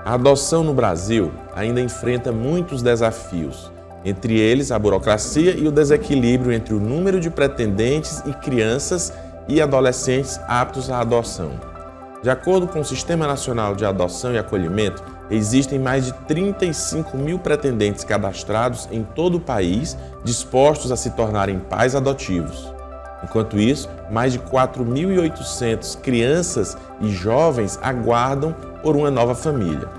A adoção no Brasil ainda enfrenta muitos desafios, entre eles a burocracia e o desequilíbrio entre o número de pretendentes e crianças e adolescentes aptos à adoção. De acordo com o Sistema Nacional de Adoção e Acolhimento, existem mais de 35 mil pretendentes cadastrados em todo o país, dispostos a se tornarem pais adotivos. Enquanto isso, mais de 4.800 crianças e jovens aguardam por uma nova família.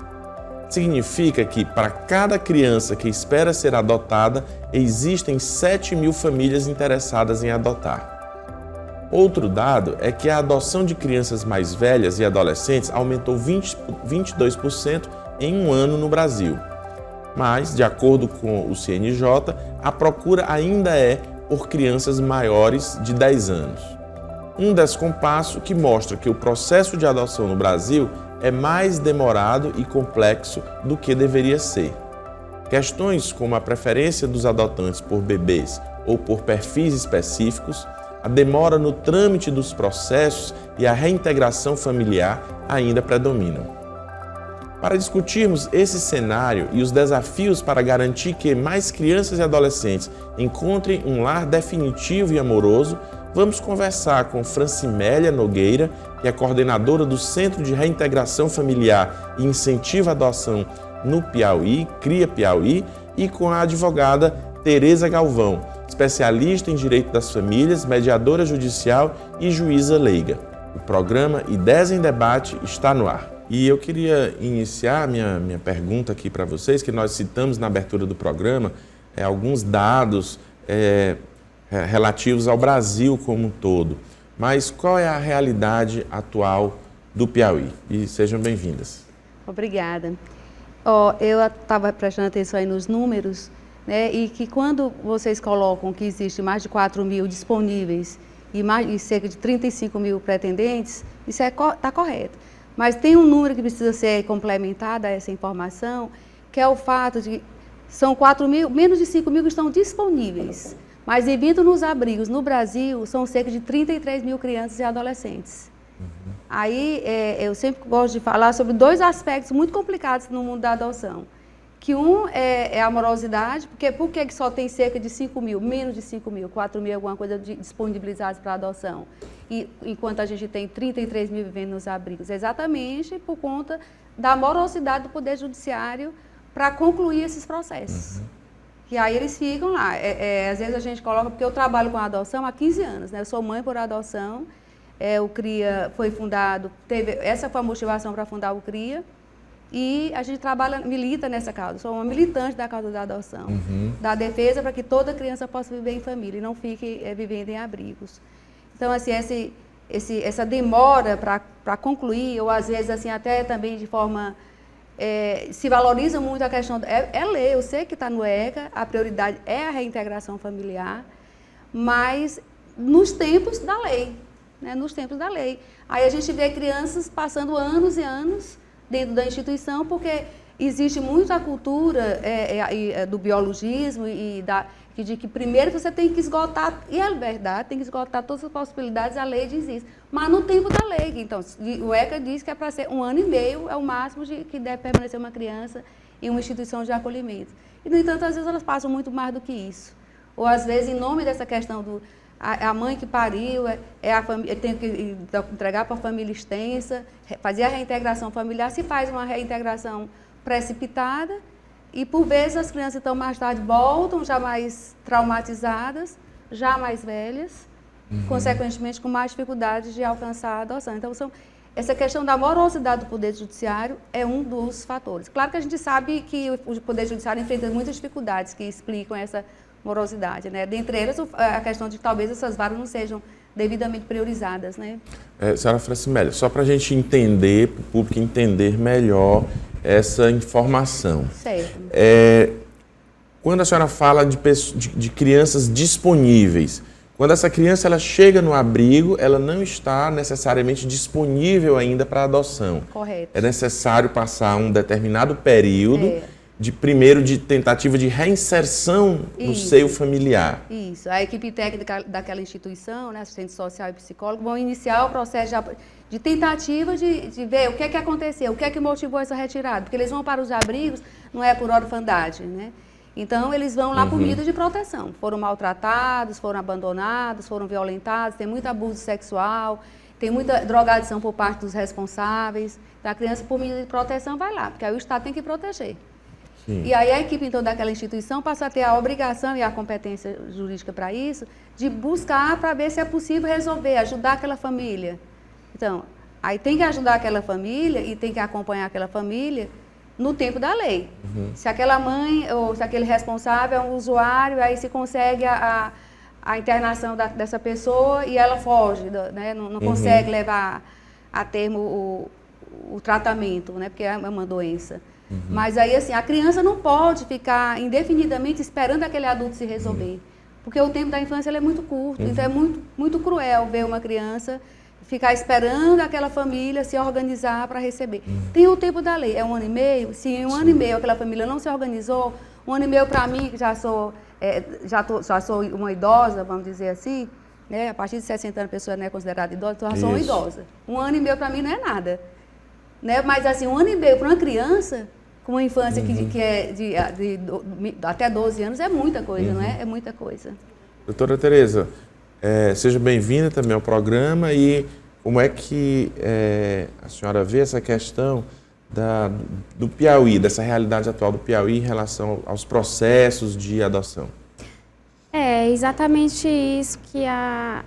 Significa que, para cada criança que espera ser adotada, existem 7 mil famílias interessadas em adotar. Outro dado é que a adoção de crianças mais velhas e adolescentes aumentou 22% em um ano no Brasil. Mas, de acordo com o CNJ, a procura ainda é por crianças maiores de 10 anos. Um descompasso que mostra que o processo de adoção no Brasil é mais demorado e complexo do que deveria ser. Questões como a preferência dos adotantes por bebês ou por perfis específicos, a demora no trâmite dos processos e a reintegração familiar ainda predominam. Para discutirmos esse cenário e os desafios para garantir que mais crianças e adolescentes encontrem um lar definitivo e amoroso, vamos conversar com Francimélia Nogueira, que é coordenadora do Centro de Reintegração Familiar e Incentivo à Adoção no Piauí, CRIA Piauí, e com a advogada Tereza Galvão, especialista em Direito das Famílias, mediadora judicial e juíza leiga. O programa Ideias em Debate está no ar. E eu queria iniciar minha pergunta aqui para vocês, que nós citamos na abertura do programa, alguns dados relativos ao Brasil como um todo. Mas qual é a realidade atual do Piauí? E sejam bem-vindas. Obrigada. Eu estava prestando atenção aí nos números, né, e que quando vocês colocam que existe mais de 4 mil disponíveis e cerca de 35 mil pretendentes, isso está correto. Mas tem um número que precisa ser complementado a essa informação, que é o fato de que são 4 mil, menos de 5 mil que estão disponíveis. Mas vivindo nos abrigos no Brasil, são cerca de 33 mil crianças e adolescentes. Aí eu sempre gosto de falar sobre dois aspectos muito complicados no mundo da adoção. Que um é a morosidade, porque por que só tem cerca de 5 mil, menos de 5 mil, 4 mil, alguma coisa disponibilizados para adoção, enquanto a gente tem 33 mil vivendo nos abrigos? Exatamente por conta da morosidade do Poder Judiciário para concluir esses processos. E aí eles ficam lá. Às vezes a gente coloca, porque eu trabalho com a adoção há 15 anos, né? Eu sou mãe por adoção, o CRIA foi fundado, essa foi a motivação para fundar o CRIA, e a gente milita nessa causa. Sou uma militante da causa da adoção, da defesa para que toda criança possa viver em família e não fique vivendo em abrigos. Então, assim, essa demora para concluir, ou às vezes assim, até também de forma... se valoriza muito a questão... lei, eu sei que está no ECA, a prioridade é a reintegração familiar, mas nos tempos da lei, né? Nos tempos da lei. Aí a gente vê crianças passando anos e anos dentro da instituição, porque existe muito a cultura do biologismo de que primeiro você tem que esgotar, e é verdade, tem que esgotar todas as possibilidades, a lei diz isso, mas no tempo da lei. Então, o ECA diz que é para ser 1 ano e meio, é o máximo que deve permanecer uma criança em uma instituição de acolhimento. E, no entanto, às vezes elas passam muito mais do que isso. Ou, às vezes, em nome dessa questão a mãe que pariu, a família, tem que entregar para a família extensa, fazer a reintegração familiar, se faz uma reintegração precipitada, e por vezes as crianças então mais tarde voltam já mais traumatizadas, já mais velhas, consequentemente com mais dificuldades de alcançar a adoção. Então essa questão da morosidade do Poder Judiciário é um dos fatores. Claro que a gente sabe que o Poder Judiciário enfrenta muitas dificuldades que explicam essa morosidade, né? Dentre elas, a questão de que talvez essas varas não sejam devidamente priorizadas, né? Senhora Francimélia, só para a gente entender, para o público entender melhor essa informação. Certo. Quando a senhora fala de crianças disponíveis, quando essa criança ela chega no abrigo, ela não está necessariamente disponível ainda para adoção. Correto. É necessário passar um determinado período de tentativa de reinserção no seio familiar. Isso. A equipe técnica daquela instituição, né, assistente social e psicólogo, vão iniciar o processo de tentativa de ver o que é que aconteceu, o que é que motivou essa retirada. Porque eles vão para os abrigos, não é por orfandade, né? Então, eles vão lá por medida de proteção. Foram maltratados, foram abandonados, foram violentados, tem muito abuso sexual, tem muita drogadição por parte dos responsáveis. Então, a criança, por medida de proteção, vai lá, porque aí o Estado tem que proteger. Sim. E aí a equipe, então, daquela instituição passa a ter a obrigação e a competência jurídica para isso, de buscar para ver se é possível resolver, ajudar aquela família. Então, aí tem que ajudar aquela família e tem que acompanhar aquela família no tempo da lei. Se aquela mãe ou se aquele responsável é um usuário, aí se consegue a internação dessa pessoa e ela foge, né? Não consegue levar a termo o tratamento, né? Porque é uma doença. Mas aí, assim, a criança não pode ficar indefinidamente esperando aquele adulto se resolver. Porque o tempo da infância ele é muito curto, então é muito, muito cruel ver uma criança ficar esperando aquela família se organizar para receber. Tem o tempo da lei, é 1 ano e meio. Se em 1 ano e meio aquela família não se organizou, 1 ano e meio para mim, que já sou uma idosa, vamos dizer assim, né? A partir de 60 anos a pessoa não é considerada idosa, então eu já sou uma idosa. 1 ano e meio para mim não é nada. Né? Mas assim, 1 ano e meio para uma criança, com uma infância que é até 12 anos, é muita coisa, não é? É muita coisa. Doutora Tereza, seja bem-vinda também ao programa e como é que a senhora vê essa questão do Piauí, dessa realidade atual do Piauí em relação aos processos de adoção? É exatamente isso que a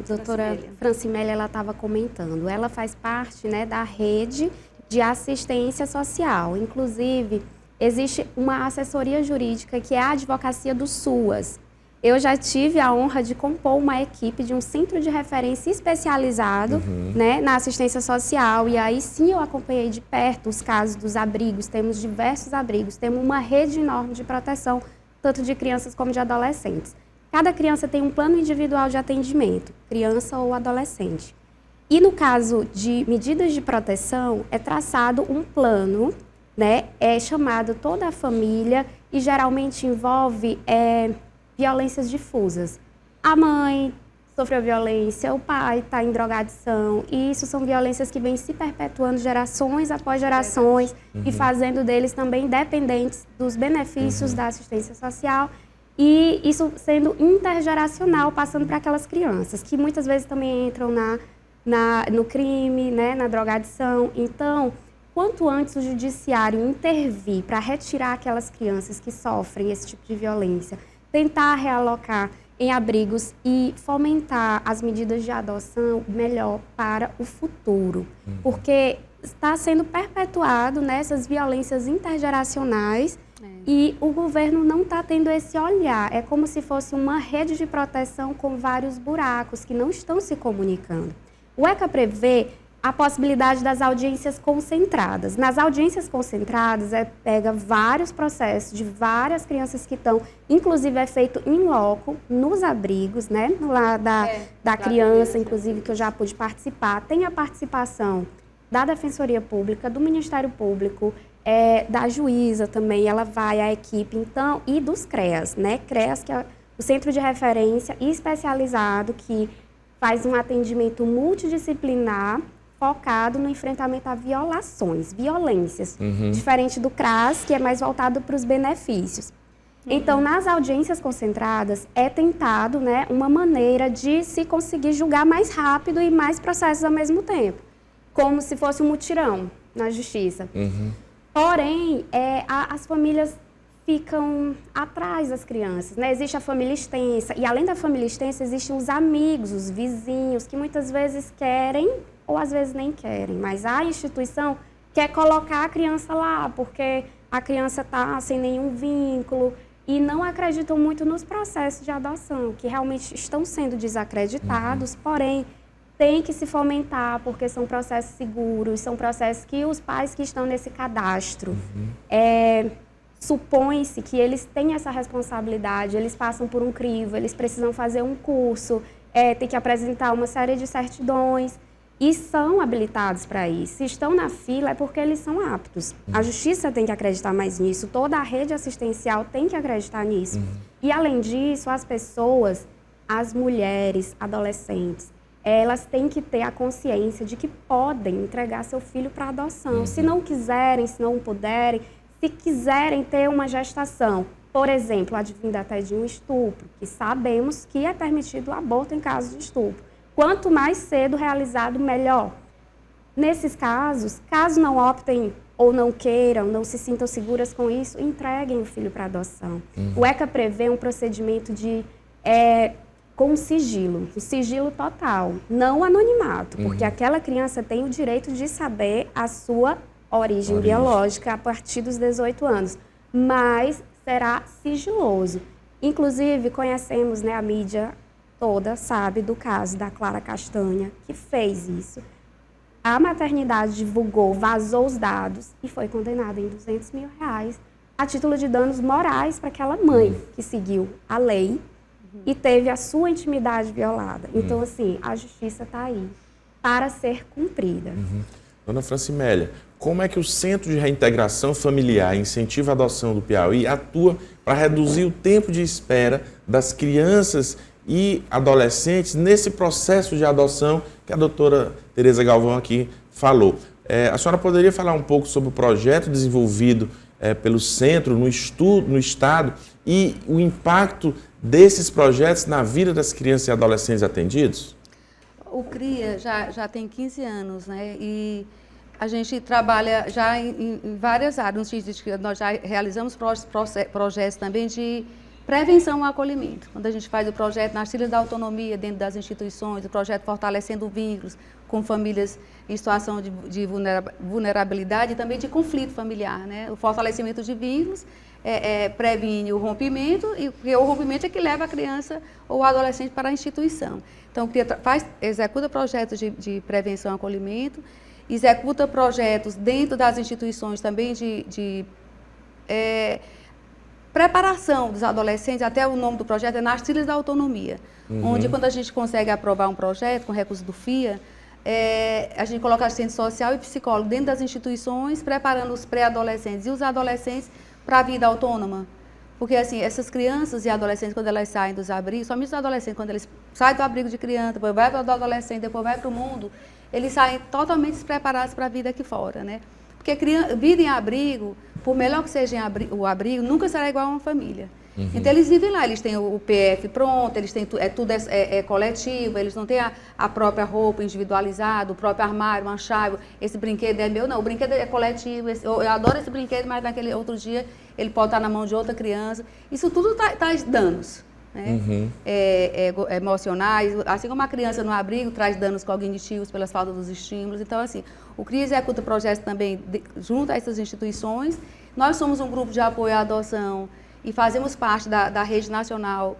doutora Francimélia ela estava comentando. Ela faz parte, né, da rede de assistência social. Inclusive, existe uma assessoria jurídica que é a Advocacia do SUAS. Eu já tive a honra de compor uma equipe de um centro de referência especializado, né, na assistência social. E aí sim eu acompanhei de perto os casos dos abrigos. Temos diversos abrigos, temos uma rede enorme de proteção, tanto de crianças como de adolescentes. Cada criança tem um plano individual de atendimento, criança ou adolescente. E no caso de medidas de proteção, é traçado um plano, né, é chamado toda a família e geralmente envolve violências difusas. A mãe sofreu violência, o pai está em drogadição, e isso são violências que vêm se perpetuando gerações após gerações e fazendo deles também dependentes dos benefícios da assistência social, e isso sendo intergeracional, passando para aquelas crianças, que muitas vezes também entram no crime, né, na drogadição. Então, quanto antes o judiciário intervir para retirar aquelas crianças que sofrem esse tipo de violência, tentar realocar em abrigos e fomentar as medidas de adoção melhor para o futuro. Porque está sendo perpetuado nessas violências intergeracionais e o governo não está tendo esse olhar. É como se fosse uma rede de proteção com vários buracos que não estão se comunicando. O ECA prevê a possibilidade das audiências concentradas. Nas audiências concentradas, pega vários processos de várias crianças que estão, inclusive é feito in loco, nos abrigos, né? Lá da criança, inclusive, que eu já pude participar. Tem a participação da Defensoria Pública, do Ministério Público, da juíza também, ela vai, a equipe, então, e dos CREAS, né? CREAS, que é o Centro de Referência Especializado, que faz um atendimento multidisciplinar, focado no enfrentamento a violências, diferente do CRAS, que é mais voltado para os benefícios. Então, nas audiências concentradas, é tentado, né, uma maneira de se conseguir julgar mais rápido e mais processos ao mesmo tempo, como se fosse um mutirão na justiça. Porém, as famílias ficam atrás das crianças, né? Existe a família extensa, e além da família extensa, existem os amigos, os vizinhos, que muitas vezes querem ou às vezes nem querem, mas a instituição quer colocar a criança lá, porque a criança está sem nenhum vínculo e não acreditam muito nos processos de adoção, que realmente estão sendo desacreditados, porém tem que se fomentar, porque são processos seguros, são processos que os pais que estão nesse cadastro, supõe-se que eles têm essa responsabilidade, eles passam por um crivo, eles precisam fazer um curso, tem que apresentar uma série de certidões. e são habilitados para isso. Se estão na fila é porque eles são aptos. A Justiça tem que acreditar mais nisso, toda a rede assistencial tem que acreditar nisso. E, além disso, as pessoas, as mulheres, adolescentes, elas têm que ter a consciência de que podem entregar seu filho para adoção. Se não quiserem, se não puderem, se quiserem ter uma gestação, por exemplo, advindo até de um estupro, que sabemos que é permitido o aborto em caso de estupro. Quanto mais cedo realizado, melhor. Nesses casos, caso não optem ou não queiram, não se sintam seguras com isso, entreguem o filho para adoção. O ECA prevê um procedimento com sigilo, um sigilo total, não anonimato, porque aquela criança tem o direito de saber a sua origem biológica a partir dos 18 anos, mas será sigiloso. Inclusive, conhecemos, a mídia toda sabe do caso da Clara Castanha, que fez isso. A maternidade divulgou, vazou os dados e foi condenada em R$200 mil a título de danos morais para aquela mãe que seguiu a lei e teve a sua intimidade violada. Então, assim, a justiça está aí para ser cumprida. Dona Francimélia, como é que o Centro de Reintegração Familiar e Incentivo à Adoção do Piauí atua para reduzir o tempo de espera das crianças e adolescentes nesse processo de adoção que a doutora Tereza Galvão aqui falou? A senhora poderia falar um pouco sobre o projeto desenvolvido pelo Centro no Estado e o impacto desses projetos na vida das crianças e adolescentes atendidos? O CRIA já tem 15 anos, e a gente trabalha já em várias áreas. Nós já realizamos projetos também de prevenção ao acolhimento. Quando a gente faz o projeto nas trilhas da autonomia dentro das instituições, o projeto fortalecendo vínculos com famílias em situação de vulnerabilidade e também de conflito familiar. O fortalecimento de vínculos previne o rompimento, e o rompimento é que leva a criança ou o adolescente para a instituição. Então, executa projetos de prevenção e acolhimento, executa projetos dentro das instituições também de preparação dos adolescentes, até o nome do projeto é nas trilhas da autonomia, onde quando a gente consegue aprovar um projeto com recurso do FIA, a gente coloca assistente social e psicólogo dentro das instituições, preparando os pré-adolescentes e os adolescentes para a vida autônoma. Porque, assim, essas crianças e adolescentes, quando elas saem dos abrigos, somente os adolescentes, quando eles saem do abrigo de criança, depois vai para o adolescente, depois vai para o mundo, eles saem totalmente despreparados para a vida aqui fora, Porque vida em abrigo, por melhor que seja o abrigo, nunca será igual a uma família. Então, eles vivem lá, eles têm o PF pronto, eles têm tudo coletivo, eles não têm a própria roupa individualizada, o próprio armário, uma chave, esse brinquedo é meu, não, o brinquedo é coletivo, eu adoro esse brinquedo, mas naquele outro dia ele pode estar na mão de outra criança. Isso tudo traz danos, emocionais, assim como a criança no abrigo traz danos cognitivos pelas faltas dos estímulos. Então, assim, o CRIA executa projetos também junto a essas instituições. Nós somos um grupo de apoio à adoção e fazemos parte da rede nacional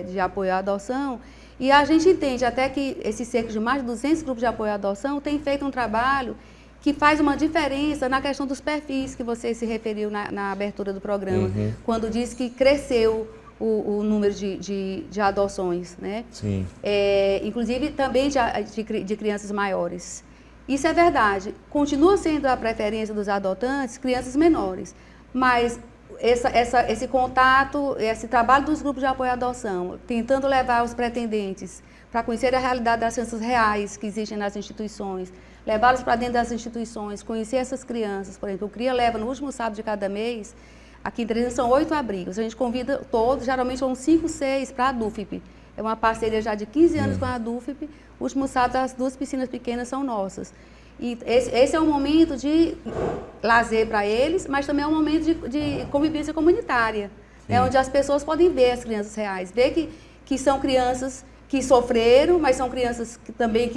de apoio à adoção, e a gente entende até que esses cerca de mais de 200 grupos de apoio à adoção têm feito um trabalho que faz uma diferença na questão dos perfis que você se referiu na abertura do programa, quando disse que cresceu o número de adoções, Sim. Inclusive também de crianças maiores. Isso é verdade, continua sendo a preferência dos adotantes crianças menores, mas esse contato, esse trabalho dos grupos de apoio à adoção, tentando levar os pretendentes para conhecer a realidade das crianças reais que existem nas instituições, levá-los para dentro das instituições, conhecer essas crianças. Por exemplo, o CRIA leva no último sábado de cada mês, aqui em Teresina são 8 abrigos, a gente convida todos, geralmente são 5, 6 para a DUFIP. É uma parceria já de 15 anos com a DUFIP. O último sábado, as 2 piscinas pequenas são nossas. E esse é um momento de lazer para eles, mas também é um momento de convivência comunitária, onde as pessoas podem ver as crianças reais, ver que são crianças que sofreram, mas são crianças que também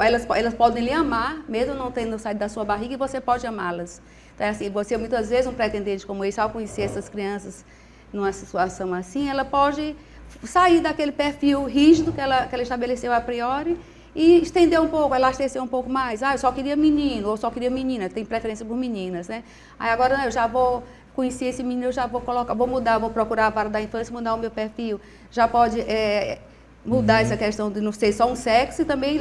elas podem lhe amar, mesmo não tendo saído da sua barriga, e você pode amá-las. Então, assim, você muitas vezes, um pretendente como esse, ao conhecer essas crianças numa situação assim, ela pode sair daquele perfil rígido que ela estabeleceu a priori e estender um pouco, elastecer um pouco mais. Eu só queria menino, ou só queria menina, tem preferência por meninas, Aí agora eu já vou conhecer esse menino, eu já vou mudar, vou procurar a vara da infância, mudar o meu perfil. Já pode mudar essa questão de não ser só um sexo e também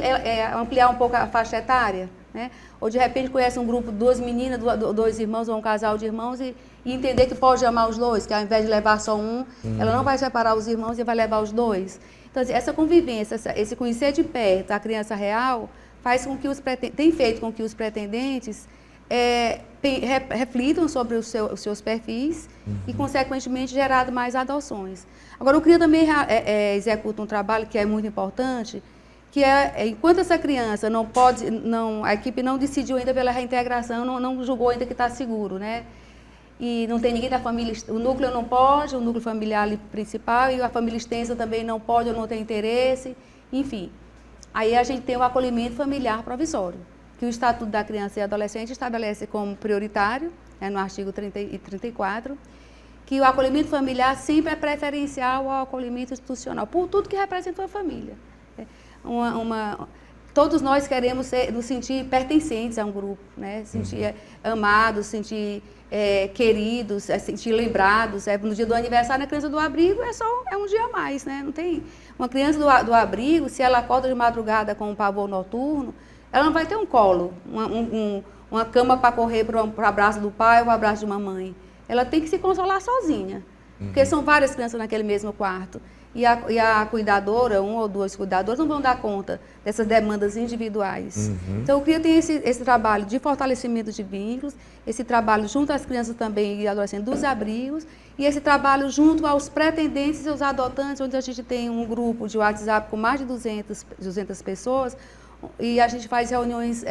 ampliar um pouco a faixa etária, né? Ou de repente conhece um grupo de 2 meninas, 2 irmãos ou um casal de irmãos e entender que pode amar os 2, que ao invés de levar só um, ela não vai separar os irmãos e vai levar os 2. Então, essa convivência, esse conhecer de perto a criança real, faz com que tem feito com que os pretendentes reflitam sobre os seus perfis e, consequentemente, gerado mais adoções. Agora, o CRIA também executa um trabalho que é muito importante, que enquanto essa criança a equipe não decidiu ainda pela reintegração, não julgou ainda que está seguro, né? E não tem ninguém da família, o núcleo não pode, o núcleo familiar ali principal, e a família extensa também não pode ou não tem interesse, enfim. Aí a gente tem o acolhimento familiar provisório, que o Estatuto da Criança e Adolescente estabelece como prioritário, no artigo 30 e 34, que o acolhimento familiar sempre é preferencial ao acolhimento institucional, por tudo que representa uma família. Todos nós queremos nos sentir pertencentes a um grupo, né? Sentir amados, sentir queridos, sentir lembrados. No dia do aniversário, na criança do abrigo é um dia a mais, né? Não tem uma criança do abrigo, se ela acorda de madrugada com um pavor noturno, ela não vai ter um colo, uma cama para correr para o abraço do pai ou o abraço de uma mãe. Ela tem que se consolar sozinha, porque são várias crianças naquele mesmo quarto. E a cuidadora, 1 ou 2 cuidadoras, não vão dar conta dessas demandas individuais. Então, o CRIA tem esse trabalho de fortalecimento de vínculos, esse trabalho junto às crianças também e adolescentes dos abrigos, e esse trabalho junto aos pretendentes e aos adotantes, onde a gente tem um grupo de WhatsApp com mais de 200 pessoas, e a gente faz reuniões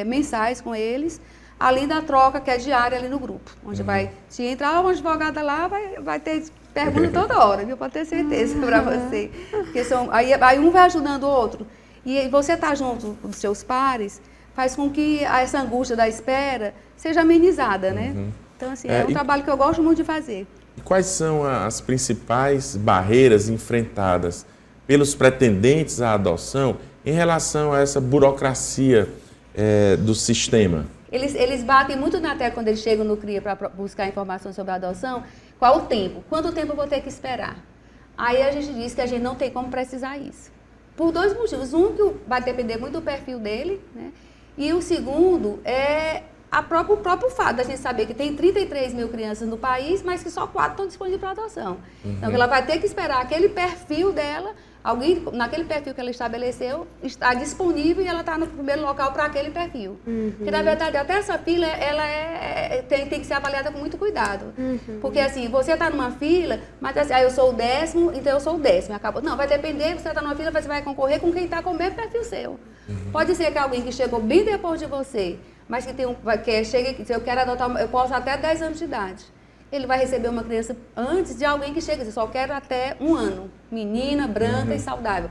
mensais com eles, além da troca que é diária ali no grupo, onde se entrar uma advogada lá, vai ter pergunta toda hora, viu? Pode ter certeza para você. Porque aí um vai ajudando o outro. E você estar junto dos seus pares faz com que essa angústia da espera seja amenizada, né? Então, assim, é um trabalho que eu gosto muito de fazer. E quais são as principais barreiras enfrentadas pelos pretendentes à adoção em relação a essa burocracia do sistema? Eles batem muito na tecla quando eles chegam no CRIA para buscar informação sobre a adoção. Qual o tempo? Quanto tempo eu vou ter que esperar? Aí a gente diz que a gente não tem como precisar isso. Por 2 motivos. Um, que vai depender muito do perfil dele, né? E o segundo é o próprio fato da gente saber que tem 33 mil crianças no país, mas que só 4 estão disponíveis para adoção. Então, ela vai ter que esperar aquele perfil dela, alguém naquele perfil que ela estabeleceu, está disponível e ela está no primeiro local para aquele perfil. Porque, na verdade, até essa fila, ela tem que ser avaliada com muito cuidado. Porque, assim, você está numa fila, mas assim, eu sou o 10º, então eu sou o 10º. Acabou. Não, vai depender, você está numa fila, você vai concorrer com quem está com o mesmo perfil seu. Pode ser que alguém que chegou bem depois de você, mas que chega, se eu quero adotar, eu posso até 10 anos de idade. Ele vai receber uma criança antes de alguém que chega, eu só quero até 1 ano, menina, branca e saudável.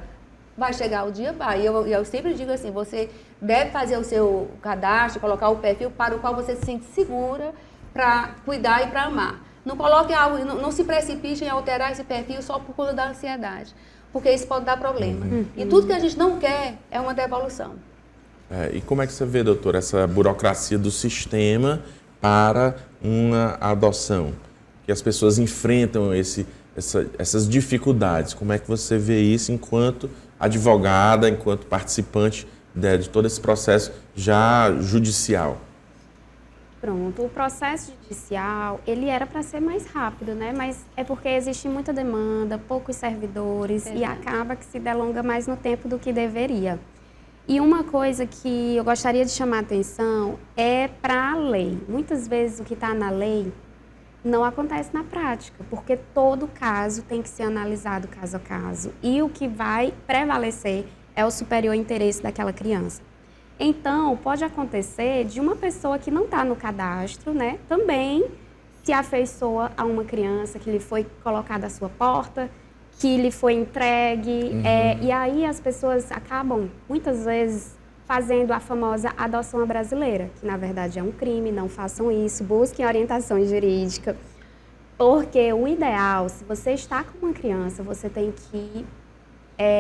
Vai chegar o dia, vai. E eu sempre digo assim, você deve fazer o seu cadastro, colocar o perfil para o qual você se sente segura para cuidar e para amar. Não coloque algo, não se precipite em alterar esse perfil só por conta da ansiedade, porque isso pode dar problema. E tudo que a gente não quer é uma devolução. E como é que você vê, doutora, essa burocracia do sistema para uma adoção? Que as pessoas enfrentam essas dificuldades. Como é que você vê isso enquanto advogada, enquanto participante de todo esse processo já judicial? Pronto, o processo judicial, ele era para ser mais rápido, né? Mas é porque existe muita demanda, poucos servidores e acaba que se delonga mais no tempo do que deveria. E uma coisa que eu gostaria de chamar a atenção é para a lei. Muitas vezes o que está na lei não acontece na prática, porque todo caso tem que ser analisado caso a caso. E o que vai prevalecer é o superior interesse daquela criança. Então, pode acontecer de uma pessoa que não está no cadastro, né, também se afeiçoa a uma criança que lhe foi colocada à sua porta, que lhe foi entregue, e aí as pessoas acabam, muitas vezes, fazendo a famosa adoção à brasileira, que na verdade é um crime, não façam isso, busquem orientação jurídica, porque o ideal, se você está com uma criança, você tem que,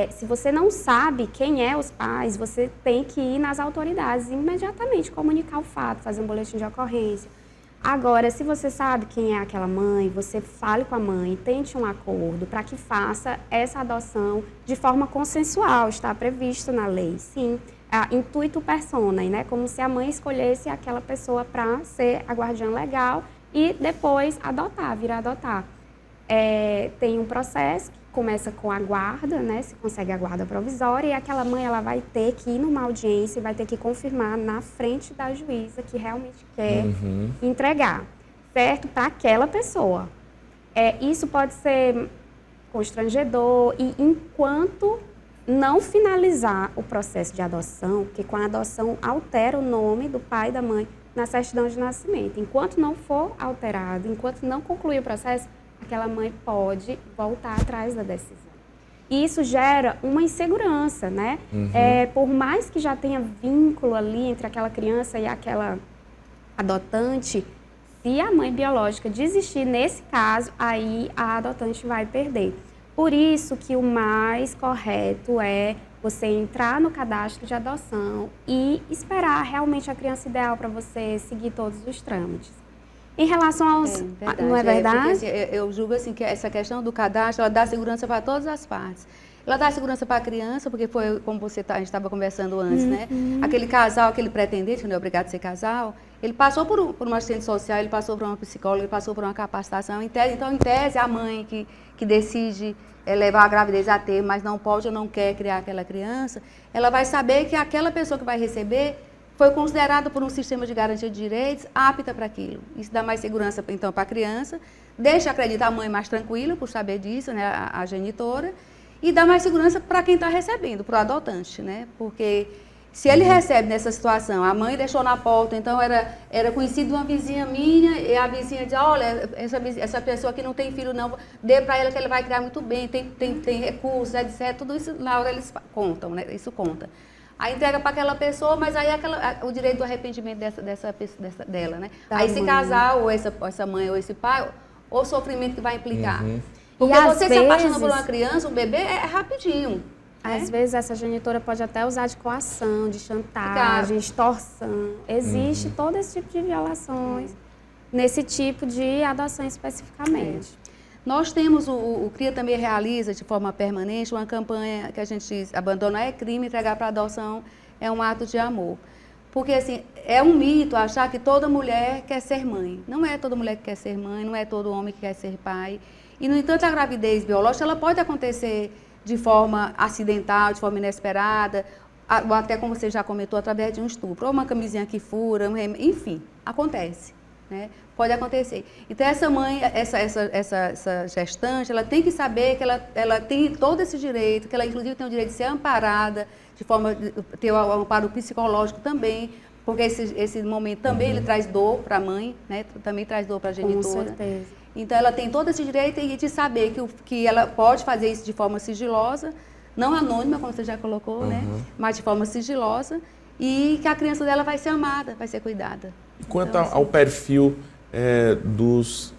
se você não sabe quem é os pais, você tem que ir nas autoridades e imediatamente comunicar o fato, fazer um boletim de ocorrência. Agora, se você sabe quem é aquela mãe, você fale com a mãe, tente um acordo para que faça essa adoção de forma consensual, está previsto na lei, sim. Intuito personae, né? Como se a mãe escolhesse aquela pessoa para ser a guardiã legal e depois adotar, vir a adotar. Tem um processo que começa com a guarda, né? Se consegue a guarda provisória, e aquela mãe ela vai ter que ir numa audiência e vai ter que confirmar na frente da juíza que realmente quer entregar, certo? Para aquela pessoa. Isso pode ser constrangedor e enquanto não finalizar o processo de adoção, porque com a adoção altera o nome do pai e da mãe na certidão de nascimento. Enquanto não for alterado, enquanto não concluir o processo, aquela mãe pode voltar atrás da decisão. E isso gera uma insegurança, né? Por mais que já tenha vínculo ali entre aquela criança e aquela adotante, se a mãe biológica desistir nesse caso, aí a adotante vai perder. Por isso que o mais correto é você entrar no cadastro de adoção e esperar realmente a criança ideal para você seguir todos os trâmites. Em relação aos... não é verdade? Porque, assim, eu julgo assim, que essa questão do cadastro, ela dá segurança para todas as partes. Ela dá segurança para a criança, porque foi como a gente estava conversando antes, né? Aquele casal, aquele pretendente, que não é obrigado a ser casal, ele passou por uma assistente social, ele passou por uma psicóloga, ele passou por uma capacitação. Então, em tese, a mãe que decide levar a gravidez a termo, mas não pode ou não quer criar aquela criança, ela vai saber que aquela pessoa que vai receber foi considerada por um sistema de garantia de direitos apta para aquilo. Isso dá mais segurança, então, para a criança, deixa acreditar a mãe mais tranquila por saber disso, né, a genitora, e dá mais segurança para quem está recebendo, para o adotante, né? Porque se ele recebe nessa situação, a mãe deixou na porta, então era conhecido de uma vizinha minha, e a vizinha diz, olha, essa pessoa aqui não tem filho não, dê para ela que ele vai criar muito bem, tem recursos, etc. Tudo isso na hora eles contam, né? Isso conta. Aí entrega para aquela pessoa, mas aí o direito do arrependimento dela, né? Aí esse casal, ou essa mãe, ou esse pai, ou o sofrimento que vai implicar. Porque você se apaixona por uma criança, um bebê, é rapidinho. Às vezes essa genitora pode até usar de coação, de chantagem, extorsão. Existe todo esse tipo de violações nesse tipo de adoção especificamente. Nós temos, o CRIA também realiza de forma permanente uma campanha que a gente diz, abandonar é crime, entregar para adoção é um ato de amor. Porque, assim, é um mito achar que toda mulher quer ser mãe. Não é toda mulher que quer ser mãe, não é todo homem que quer ser pai. E, no entanto, a gravidez biológica, ela pode acontecer de forma acidental, de forma inesperada, ou até, como você já comentou, através de um estupro, ou uma camisinha que fura, enfim, acontece, né? Pode acontecer. Então, essa mãe, essa gestante, ela tem que saber que ela tem todo esse direito, que ela, inclusive, tem o direito de ser amparada, de forma de ter o amparo psicológico também, porque esse momento também ele traz dor para a mãe, né? Também traz dor para a genitora. Com certeza. Então, ela tem todo esse direito de saber que ela pode fazer isso de forma sigilosa, não anônima, como você já colocou, né? Mas de forma sigilosa, e que a criança dela vai ser amada, vai ser cuidada. Quanto então, ao perfil dos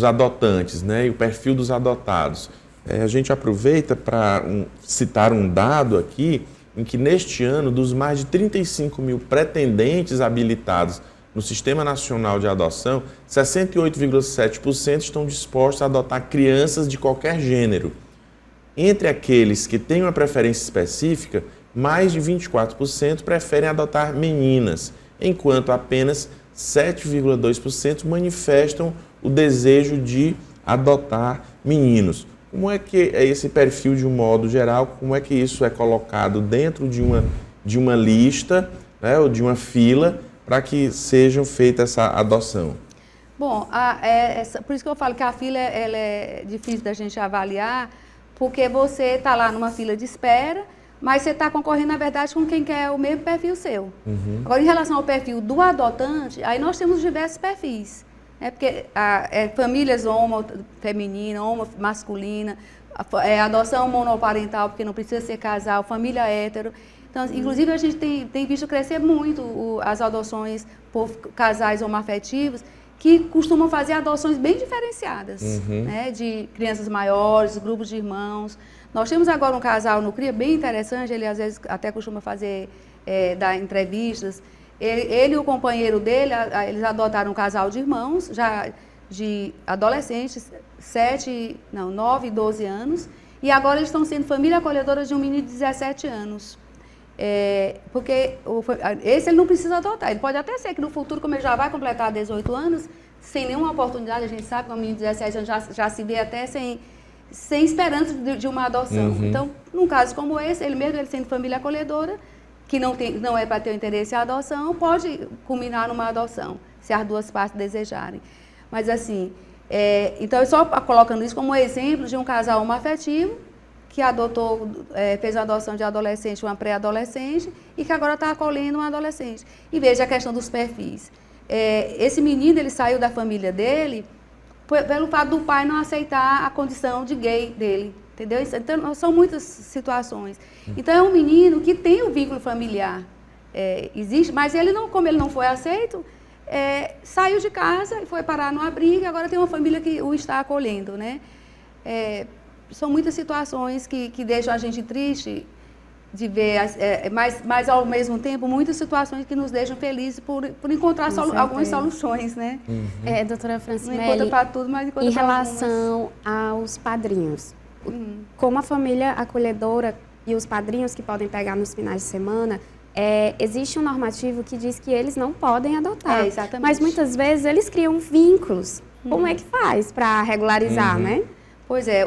adotantes, né, e o perfil dos adotados, a gente aproveita para citar um dado aqui, em que neste ano, dos mais de 35 mil pretendentes habilitados no Sistema Nacional de Adoção, 68,7% estão dispostos a adotar crianças de qualquer gênero. Entre aqueles que têm uma preferência específica, mais de 24% preferem adotar meninas, enquanto apenas 7,2% manifestam o desejo de adotar meninos. Como é que é esse perfil de um modo geral? Como é que isso é colocado dentro de uma lista, né, ou de uma fila para que sejam feita essa adoção? Bom, por isso que eu falo que a fila ela é difícil da gente avaliar, porque você está lá numa fila de espera, mas você está concorrendo, na verdade, com quem quer o mesmo perfil seu. Agora, em relação ao perfil do adotante, aí nós temos diversos perfis. Porque famílias feminina, masculina, adoção monoparental, porque não precisa ser casal, família hétero. Então, inclusive, a gente tem visto crescer muito as adoções por casais homoafetivos, que costumam fazer adoções bem diferenciadas, né, de crianças maiores, grupos de irmãos. Nós temos agora um casal no CRIA bem interessante, ele às vezes até costuma dar entrevistas, Ele e o companheiro dele, eles adotaram um casal de irmãos, já de adolescentes, 9 e 12 anos, e agora eles estão sendo família acolhedora de um menino de 17 anos. Porque esse ele não precisa adotar, ele pode até ser que no futuro, como ele já vai completar 18 anos, sem nenhuma oportunidade, a gente sabe que um menino de 17 anos já se vê até sem esperança de uma adoção. Então, num caso como esse, ele sendo família acolhedora, que não é para ter o interesse em adoção, pode culminar numa adoção, se as duas partes desejarem. Mas assim, então eu só colocando isso como exemplo de um casal homoafetivo que fez a adoção de adolescente, uma pré-adolescente, e que agora está acolhendo um adolescente. E veja a questão dos perfis. Esse menino, ele saiu da família dele pelo fato do pai não aceitar a condição de gay dele, entendeu? Então, são muitas situações. Então, é um menino que tem um vínculo familiar, existe, mas como ele não foi aceito, saiu de casa e foi parar no abrigo, e agora tem uma família que o está acolhendo, né? São muitas situações que deixam a gente triste de ver, mas ao mesmo tempo, muitas situações que nos deixam felizes por encontrar algumas soluções, né? Doutora Francimelli, não encontra para tudo, mas encontra em para relação aos padrinhos, como a família acolhedora e os padrinhos que podem pegar nos finais de semana, existe um normativo que diz que eles não podem adotar, exatamente. Mas muitas vezes eles criam vínculos. Como é que faz para regularizar, né? Pois é,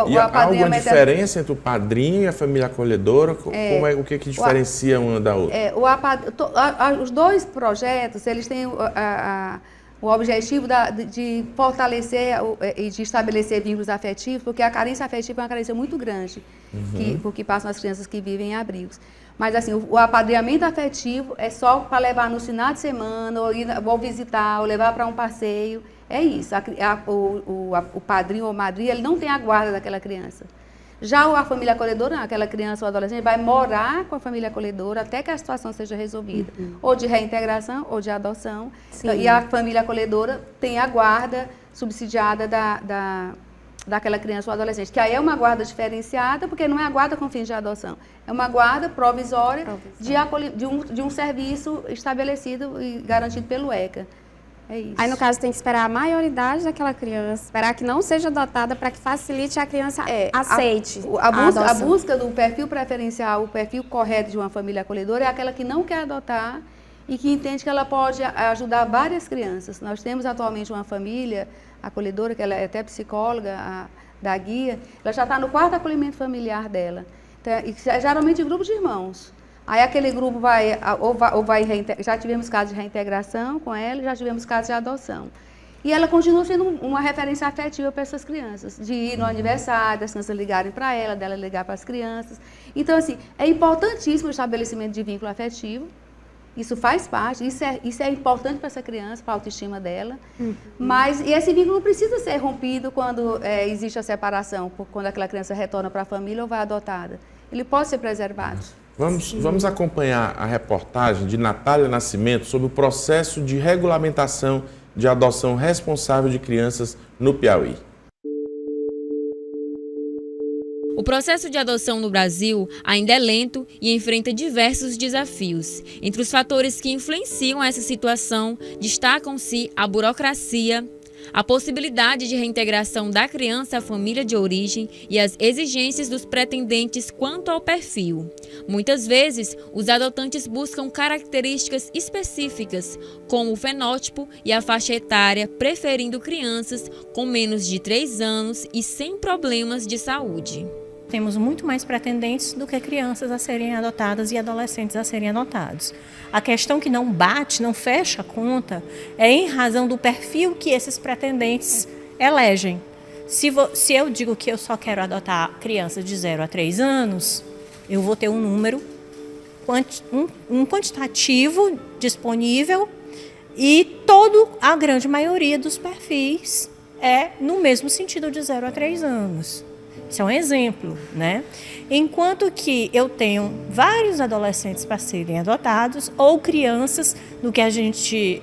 e há alguma diferença entre o padrinho e a família acolhedora? O que diferencia uma da outra? Os dois projetos, eles têm o objetivo de fortalecer e de estabelecer vínculos afetivos, porque a carência afetiva é uma carência muito grande, porque passam as crianças que vivem em abrigos. Mas assim, o apadrinhamento afetivo é só para levar no final de semana, ou visitar, ou levar para um passeio. É isso, o padrinho ou madrinha, ele não tem a guarda daquela criança. Já a família acolhedora, aquela criança ou adolescente, vai morar com a família acolhedora até que a situação seja resolvida. Ou de reintegração, ou de adoção. E a família acolhedora tem a guarda subsidiada daquela criança ou adolescente. Que aí é uma guarda diferenciada, porque não é a guarda com fins de adoção. É uma guarda provisória de um serviço estabelecido e garantido pelo ECA. É isso. Aí, no caso, tem que esperar a maioridade daquela criança, esperar que não seja adotada para que facilite a criança aceite a busca do perfil preferencial, o perfil correto de uma família acolhedora é aquela que não quer adotar e que entende que ela pode ajudar várias crianças. Nós temos atualmente uma família acolhedora, que ela é até psicóloga, da guia, ela já está no 4º acolhimento familiar dela. Então, e geralmente grupo de irmãos. Aí aquele grupo já tivemos casos de reintegração com ela, já tivemos casos de adoção. E ela continua sendo uma referência afetiva para essas crianças, de ir no aniversário, das crianças ligarem para ela, dela ligar para as crianças. Então, assim, é importantíssimo o estabelecimento de vínculo afetivo, isso faz parte, isso é importante para essa criança, para a autoestima dela, mas esse vínculo não precisa ser rompido quando existe a separação, quando aquela criança retorna para a família ou vai adotada. Ele pode ser preservado. Vamos acompanhar a reportagem de Natália Nascimento sobre o processo de regulamentação de adoção responsável de crianças no Piauí. O processo de adoção no Brasil ainda é lento e enfrenta diversos desafios. Entre os fatores que influenciam essa situação, destacam-se a burocracia, a possibilidade de reintegração da criança à família de origem e as exigências dos pretendentes quanto ao perfil. Muitas vezes, os adotantes buscam características específicas, como o fenótipo e a faixa etária, preferindo crianças com menos de 3 anos e sem problemas de saúde. Temos muito mais pretendentes do que crianças a serem adotadas e adolescentes a serem adotados. A questão que não bate, não fecha a conta, é em razão do perfil que esses pretendentes elegem. Se eu digo que eu só quero adotar crianças de 0 a 3 anos, eu vou ter um número, um quantitativo disponível e a grande maioria dos perfis é no mesmo sentido de 0 a 3 anos. Isso é um exemplo, né? Enquanto que eu tenho vários adolescentes para serem adotados ou crianças do que a gente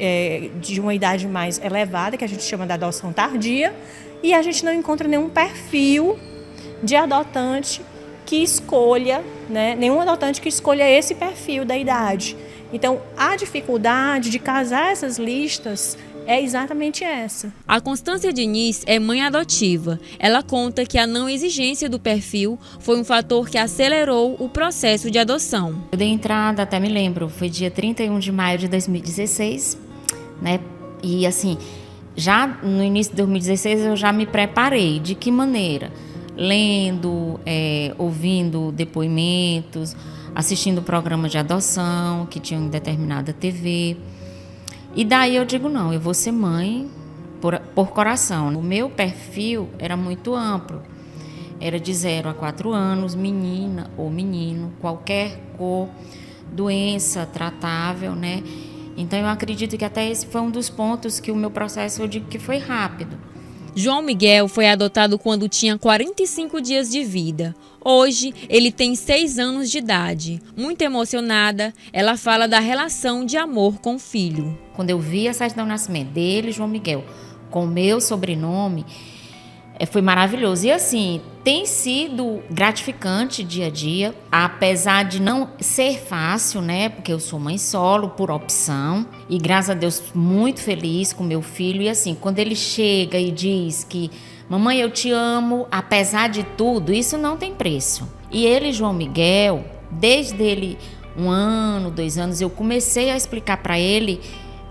de uma idade mais elevada, que a gente chama de adoção tardia, e a gente não encontra nenhum perfil de adotante que escolha, né? Nenhum adotante que escolha esse perfil da idade. Então, a dificuldade de casar essas listas é exatamente essa. A Constância Diniz é mãe adotiva. Ela conta que a não exigência do perfil foi um fator que acelerou o processo de adoção. Eu dei entrada, até me lembro, foi dia 31 de maio de 2016, né? E assim, já no início de 2016 eu já me preparei. De que maneira? Lendo, ouvindo depoimentos, assistindo programa de adoção que tinham em determinada TV. E daí eu digo, não, eu vou ser mãe por coração. O meu perfil era muito amplo. Era de 0 a 4 anos, menina ou menino, qualquer cor, doença tratável, né? Então eu acredito que até esse foi um dos pontos que o meu processo, eu digo que foi rápido. João Miguel foi adotado quando tinha 45 dias de vida. Hoje, ele tem 6 anos de idade. Muito emocionada, ela fala da relação de amor com o filho. Quando eu vi a certidão de nascimento dele, João Miguel, com o meu sobrenome, foi maravilhoso. E assim, tem sido gratificante dia a dia, apesar de não ser fácil, né? Porque eu sou mãe solo, por opção. E graças a Deus, muito feliz com meu filho. E assim, quando ele chega e diz que mamãe, eu te amo, apesar de tudo, isso não tem preço. E ele, João Miguel, desde ele 1 ano, 2 anos, eu comecei a explicar para ele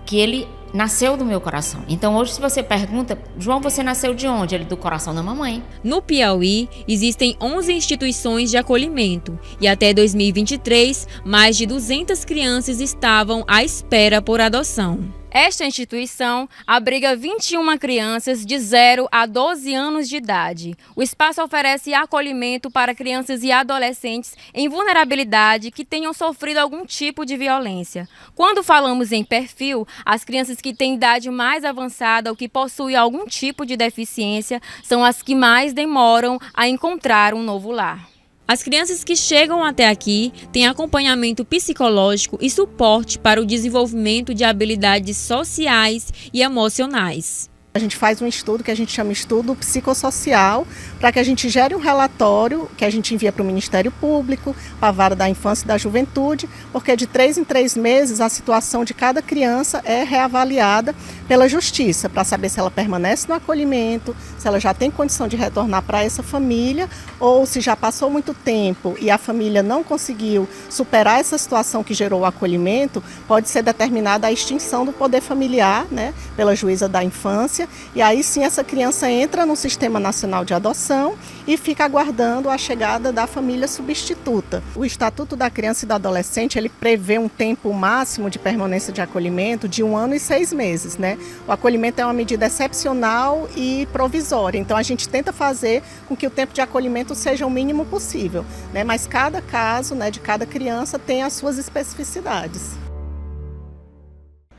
que ele nasceu do meu coração. Então hoje, se você pergunta, João, você nasceu de onde? Ele, do coração da mamãe. No Piauí, existem 11 instituições de acolhimento e até 2023, mais de 200 crianças estavam à espera por adoção. Esta instituição abriga 21 crianças de 0 a 12 anos de idade. O espaço oferece acolhimento para crianças e adolescentes em vulnerabilidade que tenham sofrido algum tipo de violência. Quando falamos em perfil, as crianças que têm idade mais avançada ou que possuem algum tipo de deficiência são as que mais demoram a encontrar um novo lar. As crianças que chegam até aqui têm acompanhamento psicológico e suporte para o desenvolvimento de habilidades sociais e emocionais. A gente faz um estudo que a gente chama estudo psicossocial, para que a gente gere um relatório que a gente envia para o Ministério Público, para a Vara da Infância e da Juventude, porque de 3 em 3 meses a situação de cada criança é reavaliada pela Justiça, para saber se ela permanece no acolhimento, se ela já tem condição de retornar para essa família, ou se já passou muito tempo e a família não conseguiu superar essa situação que gerou o acolhimento, pode ser determinada a extinção do poder familiar, né, pela Juíza da Infância. E aí sim essa criança entra no Sistema Nacional de Adoção e fica aguardando a chegada da família substituta. O Estatuto da Criança e do Adolescente, ele prevê um tempo máximo de permanência de acolhimento de 1 ano e 6 meses, né? O acolhimento é uma medida excepcional e provisória, então a gente tenta fazer com que o tempo de acolhimento seja o mínimo possível, né? Mas cada caso, né, de cada criança tem as suas especificidades.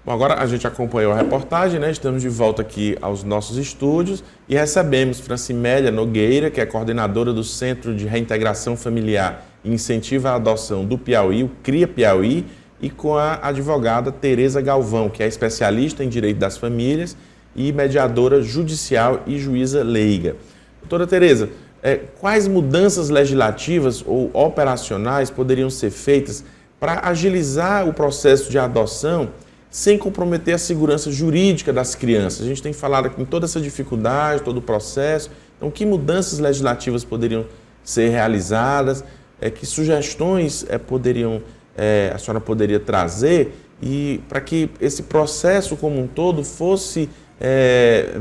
Bom, agora a gente acompanhou a reportagem, né? Estamos de volta aqui aos nossos estúdios e recebemos Francimélia Nogueira, que é coordenadora do Centro de Reintegração Familiar e Incentivo à Adoção do Piauí, o CRIA Piauí, e com a advogada Tereza Galvão, que é especialista em Direito das Famílias e mediadora judicial e juíza leiga. Doutora Tereza, quais mudanças legislativas ou operacionais poderiam ser feitas para agilizar o processo de adoção sem comprometer a segurança jurídica das crianças? A gente tem falado aqui em toda essa dificuldade, todo o processo. Então, que mudanças legislativas poderiam ser realizadas? Que sugestões a senhora poderia trazer e para que esse processo como um todo fosse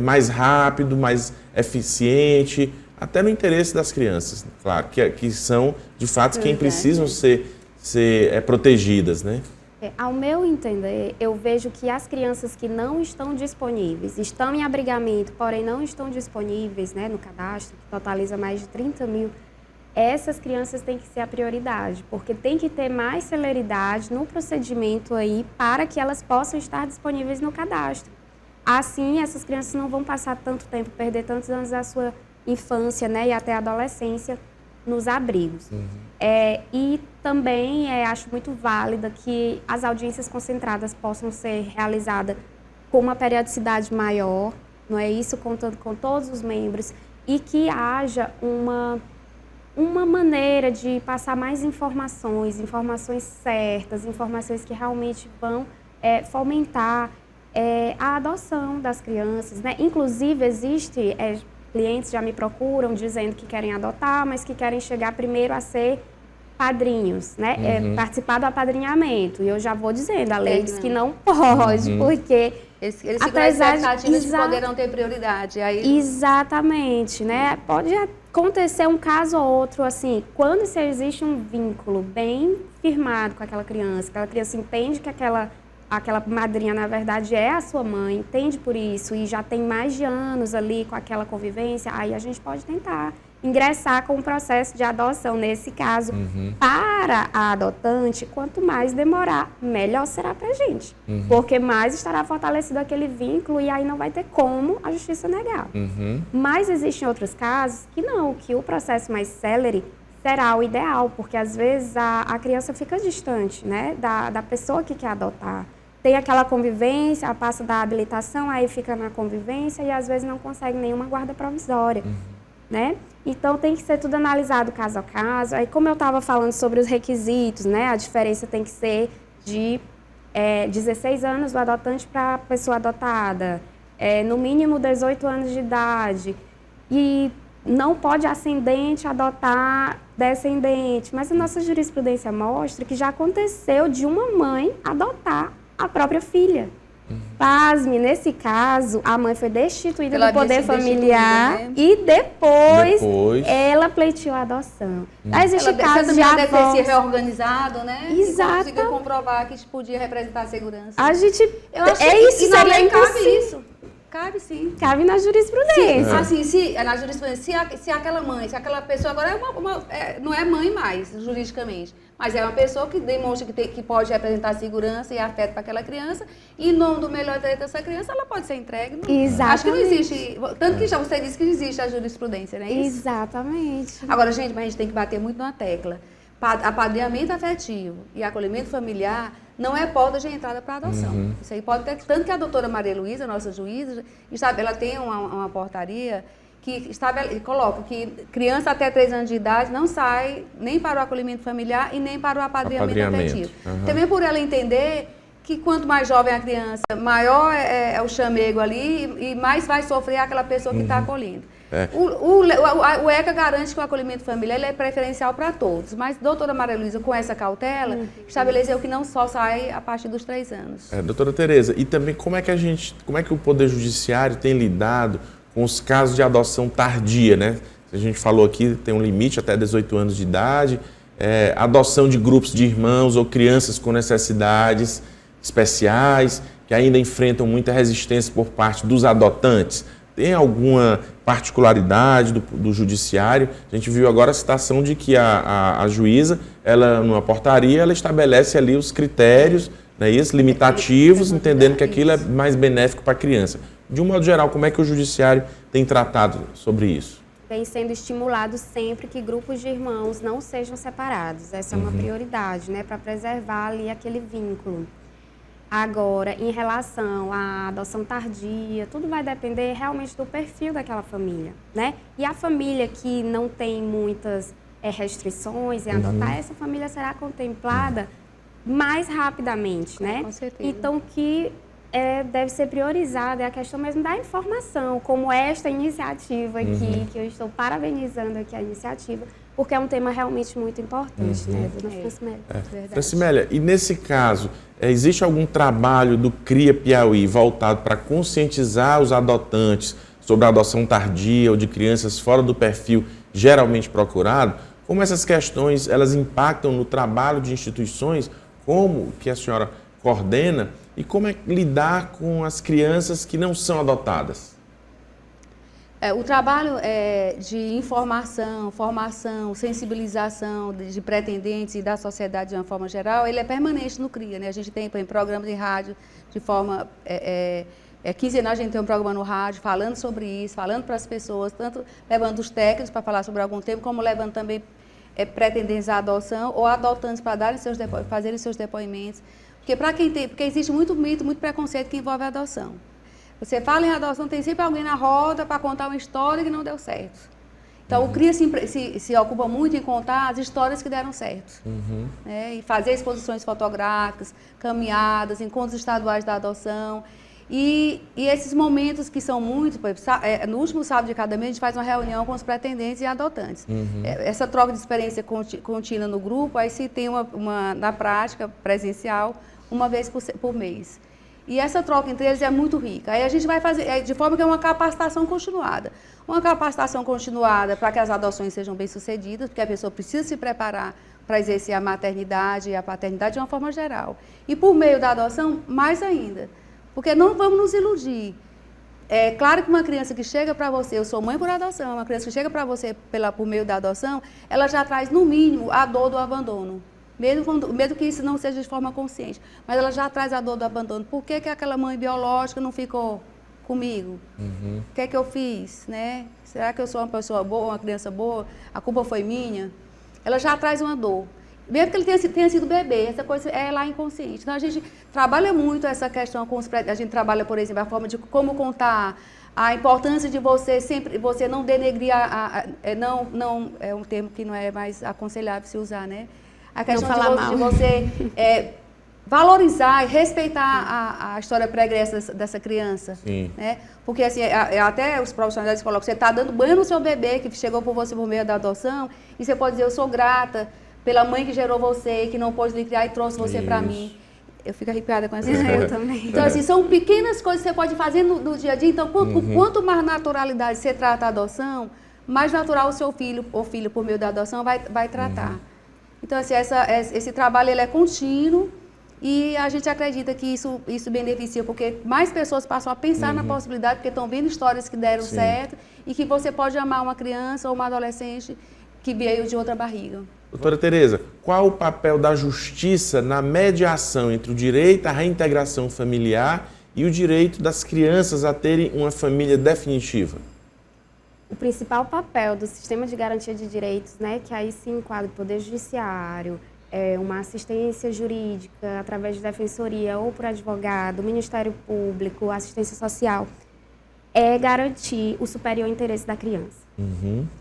mais rápido, mais eficiente, até no interesse das crianças, claro, que são, de fato, quem precisam ser protegidas, né? Ao meu entender, eu vejo que as crianças que não estão disponíveis, estão em abrigamento, porém não estão disponíveis, né, no cadastro, que totaliza mais de 30 mil, essas crianças têm que ser a prioridade, porque tem que ter mais celeridade no procedimento aí para que elas possam estar disponíveis no cadastro. Assim, essas crianças não vão passar tanto tempo, perder tantos anos da sua infância, né, e até a adolescência nos abrigos. E também acho muito válida que as audiências concentradas possam ser realizadas com uma periodicidade maior, não é isso, contando com todos os membros, e que haja uma maneira de passar mais informações certas, informações que realmente vão fomentar a adoção das crianças, né? Inclusive, clientes já me procuram dizendo que querem adotar, mas que querem chegar primeiro a ser padrinhos, né? Participar do apadrinhamento. E eu já vou dizendo, a lei diz que não pode, porque... Eles ficam na expectativa de poderão ter prioridade. Aí... Exatamente, né? Pode acontecer um caso ou outro, assim, quando se existe um vínculo bem firmado com aquela criança entende que aquela madrinha, na verdade, é a sua mãe, entende por isso, e já tem mais de anos ali com aquela convivência, aí a gente pode tentar ingressar com o processo de adoção. Nesse caso, para a adotante, quanto mais demorar, melhor será para a gente. Porque mais estará fortalecido aquele vínculo e aí não vai ter como a justiça negar. Mas existem outros casos que não, que o processo mais célere será o ideal, porque às vezes a criança fica distante, né, da pessoa que quer adotar. Tem aquela convivência, passa da habilitação, aí fica na convivência e às vezes não consegue nenhuma guarda provisória, né? Então tem que ser tudo analisado caso a caso. Aí, como eu estava falando sobre os requisitos, né, a diferença tem que ser de 16 anos do adotante para a pessoa adotada, no mínimo 18 anos de idade, e não pode ascendente adotar descendente. Mas a nossa jurisprudência mostra que já aconteceu de uma mãe adotar a própria filha. Pasme, nesse caso, a mãe foi destituída do poder familiar, né? E depois ela pleiteou a adoção. Existe casos de deve ter se reorganizado, né? Exato. E conseguiu comprovar que podia representar a segurança. A gente... Eu acho isso na seria lei cabe impossível. isso. Cabe sim. Cabe na jurisprudência. Assim, na jurisprudência, se aquela mãe, se aquela pessoa agora não é mãe mais, juridicamente, mas é uma pessoa que demonstra que pode representar segurança e afeto para aquela criança, e em nome do melhor direito dessa criança, ela pode ser entregue. Exatamente. Acho que não existe, tanto que já você disse que existe a jurisprudência, não é isso? Exatamente. Agora, gente, mas a gente tem que bater muito na tecla. Apadrinhamento afetivo e acolhimento familiar não é porta de entrada para adoção. Isso aí pode ter, tanto que a doutora Maria Luísa, nossa juíza, ela tem uma portaria que coloca que criança até 3 anos de idade não sai nem para o acolhimento familiar e nem para o apadrinhamento afetivo. Também por ela entender que quanto mais jovem a criança, maior é o chamego ali e mais vai sofrer aquela pessoa que está acolhendo. O ECA garante que o acolhimento familiar ele é preferencial para todos, mas a doutora Maria Luísa, com essa cautela, estabeleceu que não só sai a partir dos 3 anos. Doutora Tereza, e também como é que o Poder Judiciário tem lidado com os casos de adoção tardia, né? A gente falou aqui, tem um limite até 18 anos de idade, adoção de grupos de irmãos ou crianças com necessidades especiais, que ainda enfrentam muita resistência por parte dos adotantes. Tem alguma particularidade do judiciário? A gente viu agora a citação de que a juíza, ela, numa portaria, ela estabelece ali os critérios, né, limitativos, entendendo que aquilo é mais benéfico para a criança. De um modo geral, como é que o judiciário tem tratado sobre isso? Vem sendo estimulado sempre que grupos de irmãos não sejam separados. Essa é uma prioridade, né, para preservar ali aquele vínculo. Agora, em relação à adoção tardia, tudo vai depender realmente do perfil daquela família, né? E a família que não tem muitas restrições em adotar, essa família será contemplada mais rapidamente, né? Com certeza. Então, que deve ser priorizada é a questão mesmo da informação, como esta iniciativa aqui, que eu estou parabenizando aqui a iniciativa, porque é um tema realmente muito importante, né, dona Francimélia? Francimélia, e nesse caso, existe algum trabalho do CRIA Piauí voltado para conscientizar os adotantes sobre a adoção tardia ou de crianças fora do perfil geralmente procurado? Como essas questões elas impactam no trabalho de instituições, como que a senhora coordena, e como é lidar com as crianças que não são adotadas? O trabalho de informação, formação, sensibilização de pretendentes e da sociedade de uma forma geral, ele é permanente no CRIA, né? A gente tem programas de rádio de forma quinzenal, a gente tem um programa no rádio falando sobre isso, falando para as pessoas, tanto levando os técnicos para falar sobre algum tema, como levando também pretendentes à adoção ou adotantes para fazerem seus depoimentos. Porque existe muito mito, muito preconceito que envolve a adoção. Você fala em adoção, tem sempre alguém na roda para contar uma história que não deu certo. Então, o CRIA se ocupa muito em contar as histórias que deram certo. Né? E fazer exposições fotográficas, caminhadas, encontros estaduais da adoção. E esses momentos que são muitos, no último sábado de cada mês, a gente faz uma reunião com os pretendentes e adotantes. Essa troca de experiência contínua no grupo, aí se tem na prática presencial, uma vez por mês. E essa troca entre eles é muito rica. Aí a gente vai fazer, de forma que é uma capacitação continuada. Uma capacitação continuada para que as adoções sejam bem-sucedidas, porque a pessoa precisa se preparar para exercer a maternidade e a paternidade de uma forma geral. E por meio da adoção, mais ainda. Porque não vamos nos iludir. É claro que uma criança que chega para você, eu sou mãe por adoção, uma criança que chega para você por meio da adoção, ela já traz, no mínimo, a dor do abandono. Mesmo que isso não seja de forma consciente. Mas ela já traz a dor do abandono. Por que aquela mãe biológica não ficou comigo? O que é que eu fiz? Né? Será que eu sou uma pessoa boa, uma criança boa? A culpa foi minha? Ela já traz uma dor. Mesmo que ele tenha sido bebê, essa coisa é lá inconsciente. Então, a gente trabalha muito essa questão com a gente trabalha, por exemplo, a forma de como contar, a importância de você não denegrir, não é um termo que não é mais aconselhável se usar, né? A questão de você valorizar e respeitar a história pregressa dessa criança. Sim. Né? Porque assim, até os profissionais colocam, você está dando banho no seu bebê que chegou por você por meio da adoção, e você pode dizer, eu sou grata pela mãe que gerou você e que não pôde lhe criar e trouxe você para mim. Eu fico arrepiada com essa coisa. Eu também. Então, assim, são pequenas coisas que você pode fazer no dia a dia. Então, quanto mais naturalidade você trata a adoção, mais natural o seu filho ou filho por meio da adoção vai tratar. Então, assim, esse trabalho ele é contínuo e a gente acredita que isso beneficia, porque mais pessoas passam a pensar na possibilidade, porque estão vendo histórias que deram certo e que você pode amar uma criança ou uma adolescente que veio de outra barriga. Doutora Tereza, qual o papel da justiça na mediação entre o direito à reintegração familiar e o direito das crianças a terem uma família definitiva? O principal papel do sistema de garantia de direitos, né, que aí se enquadra o Poder Judiciário, uma assistência jurídica através de defensoria ou por advogado, Ministério Público, assistência social, é garantir o superior interesse da criança.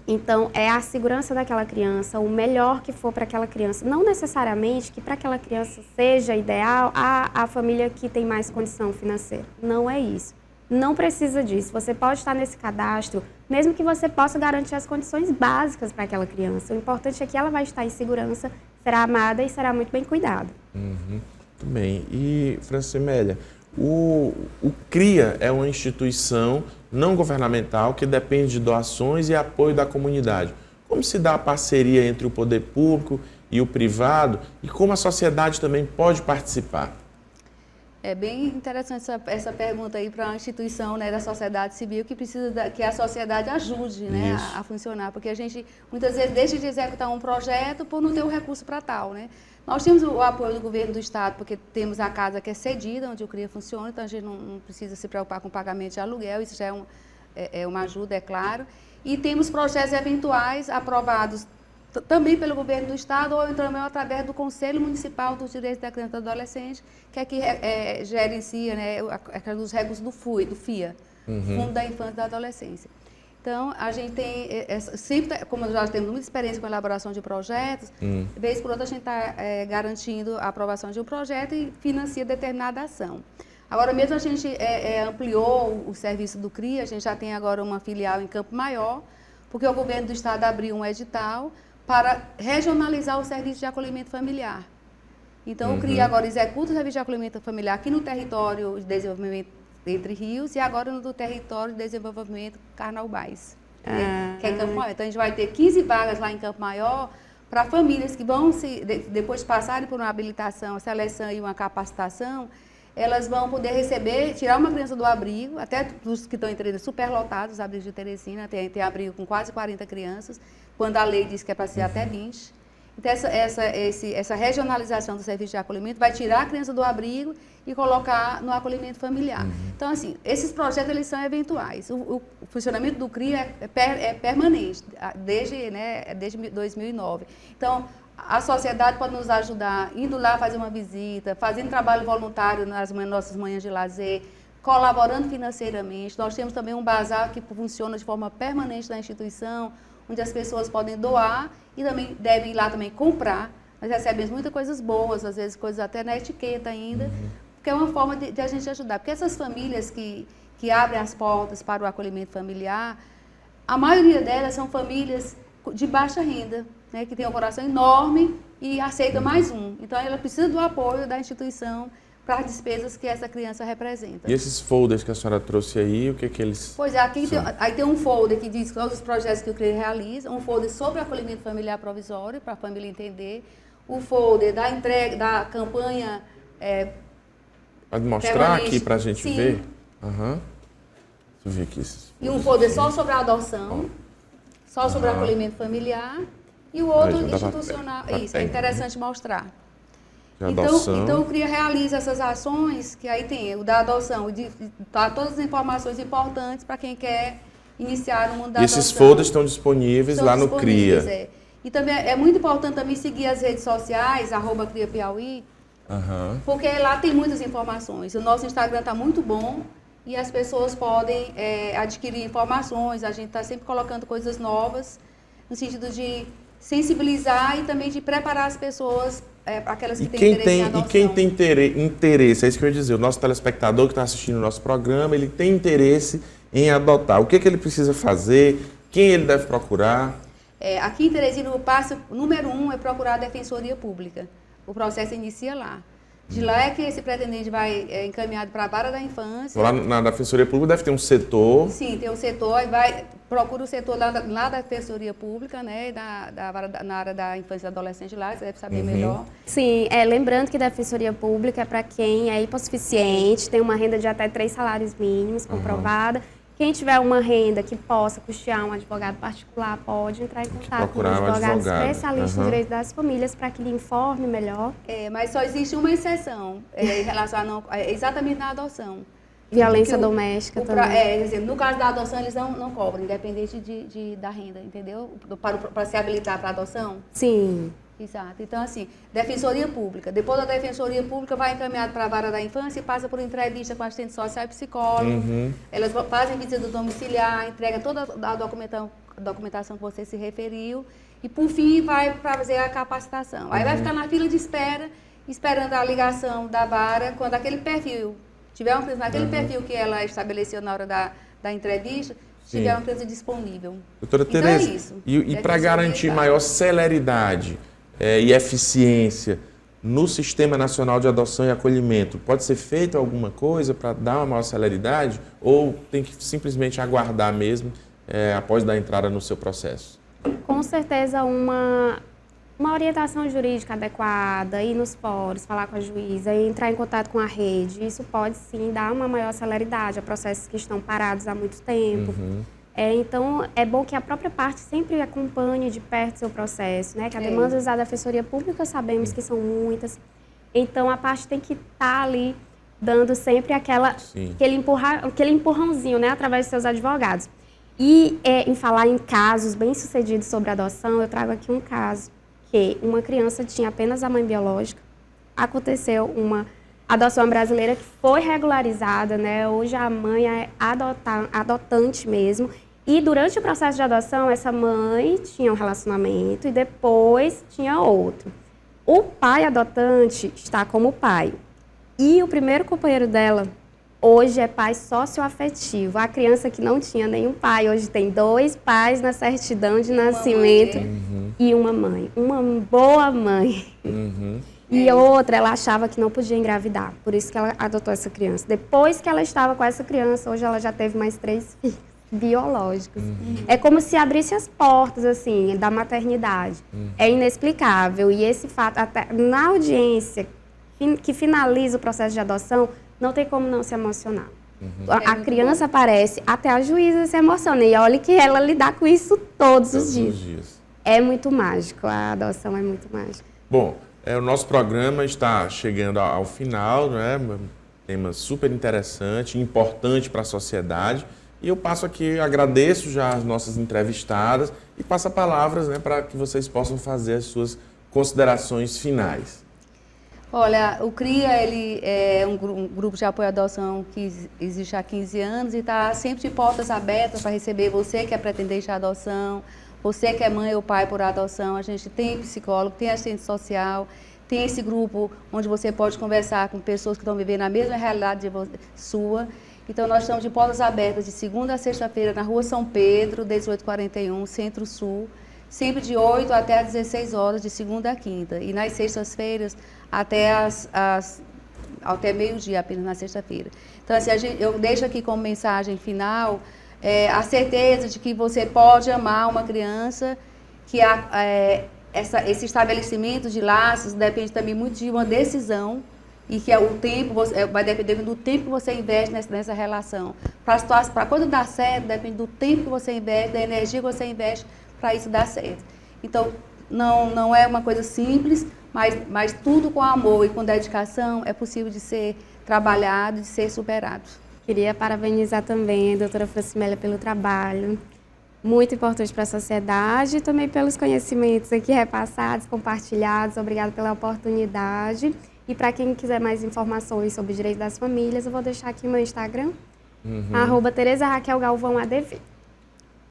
Então, é a segurança daquela criança, o melhor que for para aquela criança. Não necessariamente que para aquela criança seja ideal a família que tem mais condição financeira. Não é isso. Não precisa disso. Você pode estar nesse cadastro, mesmo que você possa garantir as condições básicas para aquela criança. O importante é que ela vai estar em segurança, será amada e será muito bem cuidada. Muito bem. E, Francimélia, o CRIA é uma instituição não governamental que depende de doações e apoio da comunidade. Como se dá a parceria entre o poder público e o privado e como a sociedade também pode participar? É bem interessante essa pergunta aí para uma instituição, né, da sociedade civil que precisa que a sociedade ajude, né, a funcionar, porque a gente muitas vezes deixa de executar um projeto por não ter o recurso para tal, né? Nós temos o apoio do governo do estado porque temos a casa que é cedida, onde o CRIA funciona, então a gente não precisa se preocupar com o pagamento de aluguel, isso já é uma ajuda, é claro. E temos projetos eventuais aprovados também pelo governo do estado ou também através do Conselho Municipal dos Direitos da Criança e do Adolescente, que é que gerencia, né, os regras do FIA, Fundo da Infância e da Adolescência. Então, a gente tem, sempre, como já temos muita experiência com a elaboração de projetos, vez por outra a gente está garantindo a aprovação de um projeto e financia determinada ação. Agora mesmo a gente ampliou o serviço do CRIA, a gente já tem agora uma filial em Campo Maior, porque o governo do estado abriu um edital para regionalizar o serviço de acolhimento familiar. Então, o CRIA agora executa o serviço de acolhimento familiar aqui no território de desenvolvimento Entre Rios e agora no território de desenvolvimento Carnaubais, que é em Campo Maior. Então, a gente vai ter 15 vagas lá em Campo Maior para famílias que vão, depois de passarem por uma habilitação, seleção e uma capacitação, elas vão poder receber, tirar uma criança do abrigo, até os que estão entrando superlotados, os abrigos de Teresina, tem abrigo com quase 40 crianças, quando a lei diz que é para ser até 20. Então, essa regionalização do serviço de acolhimento vai tirar a criança do abrigo e colocar no acolhimento familiar. Então, assim, esses projetos eles são eventuais. O funcionamento do CRIA é permanente, desde 2009. Então, a sociedade pode nos ajudar indo lá fazer uma visita, fazendo trabalho voluntário nas nossas manhãs de lazer, colaborando financeiramente. Nós temos também um bazar que funciona de forma permanente na instituição, onde as pessoas podem doar e também devem ir lá também comprar. Nós recebemos muitas coisas boas, às vezes coisas até na etiqueta ainda, porque é uma forma de a gente ajudar. Porque essas famílias que abrem as portas para o acolhimento familiar, a maioria delas são famílias de baixa renda, né, que tem um coração enorme e aceita mais um. Então, ela precisa do apoio da instituição para as despesas que essa criança representa. E esses folders que a senhora trouxe aí, o que que eles... Pois é, aqui aí tem um folder que diz todos os projetos que o CREA realiza, um folder sobre o acolhimento familiar provisório, para a família entender, o folder da entrega, da campanha... Pode mostrar permanente. aqui para a gente Sim. ver? Deixa eu ver aqui. E um folder só sobre a adoção, só sobre o acolhimento familiar, e o outro Aí já dá institucional. pra Isso, é interessante mostrar. De adoção. Então, o CREA realiza essas ações, que aí tem o da adoção, tá todas as informações importantes para quem quer iniciar no mundo da E adoção. esses folders estão disponíveis Estão lá no disponíveis, CRIA. E também é muito importante também seguir as redes sociais, @CRIA Piauí, porque lá tem muitas informações. O nosso Instagram está muito bom e as pessoas podem adquirir informações. A gente está sempre colocando coisas novas, no sentido de sensibilizar e também de preparar as pessoas, aquelas que têm interesse em adoção. E quem tem interesse, é isso que eu ia dizer, o nosso telespectador que está assistindo o nosso programa, ele tem interesse em adotar. O que ele precisa fazer? Quem ele deve procurar? Aqui em Teresina, o passo número 1 é procurar a Defensoria Pública. O processo inicia lá. De lá é que esse pretendente vai encaminhado para a vara da infância. Lá na Defensoria Pública deve ter um setor. Sim, tem um setor, procura o setor lá da Defensoria Pública, né, na área da infância e adolescente lá, você deve saber melhor. Sim, lembrando que Defensoria Pública é para quem é hipossuficiente, tem uma renda de até 3 salários mínimos comprovada. Quem tiver uma renda que possa custear um advogado particular pode entrar em contato com um advogado especialista em direito das famílias para que lhe informe melhor. Mas só existe uma exceção em relação exatamente na adoção. Violência doméstica também. Quer dizer, no caso da adoção, eles não cobram, independente da renda, entendeu? Para se habilitar para adoção. Sim. Exato. Então, assim, Defensoria Pública. Depois da Defensoria Pública, vai encaminhado para a vara da infância e passa por entrevista com assistente social e psicólogo. Elas fazem visita domiciliar, entrega toda a documentação que você se referiu e, por fim, vai fazer a capacitação. Aí vai ficar na fila de espera, esperando a ligação da vara, quando aquele perfil, tiver naquele perfil que ela estabeleceu na hora da entrevista, tiver uma empresa disponível. Doutora Então Tereza, é isso. E para garantir maior celeridade e eficiência no Sistema Nacional de Adoção e Acolhimento, pode ser feito alguma coisa para dar uma maior celeridade ou tem que simplesmente aguardar mesmo após dar entrada no seu processo? Com certeza uma orientação jurídica adequada, ir nos fóruns, falar com a juíza, entrar em contato com a rede, isso pode sim dar uma maior celeridade a processos que estão parados há muito tempo. Então, é bom que a própria parte sempre acompanhe de perto o seu processo, né? Que a demanda da Defensoria Pública sabemos que são muitas. Então, a parte tem que estar ali dando sempre aquele empurrãozinho, né? Através de seus advogados. E em falar em casos bem-sucedidos sobre adoção, eu trago aqui um caso que uma criança tinha apenas a mãe biológica, aconteceu uma adoção brasileira que foi regularizada, né? Hoje a mãe é adotante mesmo. E durante o processo de adoção, essa mãe tinha um relacionamento e depois tinha outro. O pai adotante está como pai. E o primeiro companheiro dela hoje é pai socioafetivo. A criança que não tinha nenhum pai, hoje tem 2 pais na certidão de nascimento e uma mãe. Uma boa mãe. E outra, ela achava que não podia engravidar. Por isso que ela adotou essa criança. Depois que ela estava com essa criança, hoje ela já teve mais 3 filhos biológicos. É como se abrisse as portas, assim, da maternidade. É inexplicável. E esse fato, até na audiência que finaliza o processo de adoção, não tem como não se emocionar. A criança aparece, até a juíza se emociona. E olha que ela lidar com isso todos os dias. É muito mágico, a adoção é muito mágica. Bom, o nosso programa está chegando ao final, né? Um tema super interessante, importante para a sociedade. E eu passo aqui, agradeço já as nossas entrevistadas e passo a palavras, né, para que vocês possam fazer as suas considerações finais. Olha, o CRIA ele é um grupo de apoio à adoção que existe há 15 anos e está sempre de portas abertas para receber você que é pretendente à adoção, Você que é mãe ou pai por adoção, a gente tem psicólogo, tem assistente social, tem esse grupo onde você pode conversar com pessoas que estão vivendo a mesma realidade sua. Então, nós estamos de portas abertas de segunda a sexta-feira na Rua São Pedro, 1841, Centro-Sul, sempre de 8 até às 16 horas, de segunda a quinta. E nas sextas-feiras, até meio-dia, apenas na sexta-feira. Então, assim, eu deixo aqui como mensagem final a certeza de que você pode amar uma criança, que esse estabelecimento de laços depende também muito de uma decisão, e que o tempo vai depender do tempo que você investe nessa relação. Para quando dar certo, depende do tempo que você investe, da energia que você investe para isso dar certo. Então, não é uma coisa simples, mas tudo com amor e com dedicação é possível de ser trabalhado, de ser superado. Queria parabenizar também a doutora Francimélia pelo trabalho, muito importante para a sociedade, e também pelos conhecimentos aqui repassados, compartilhados. Obrigada pela oportunidade. E para quem quiser mais informações sobre direito das famílias, eu vou deixar aqui o meu Instagram, @Tereza Raquel Galvão ADV.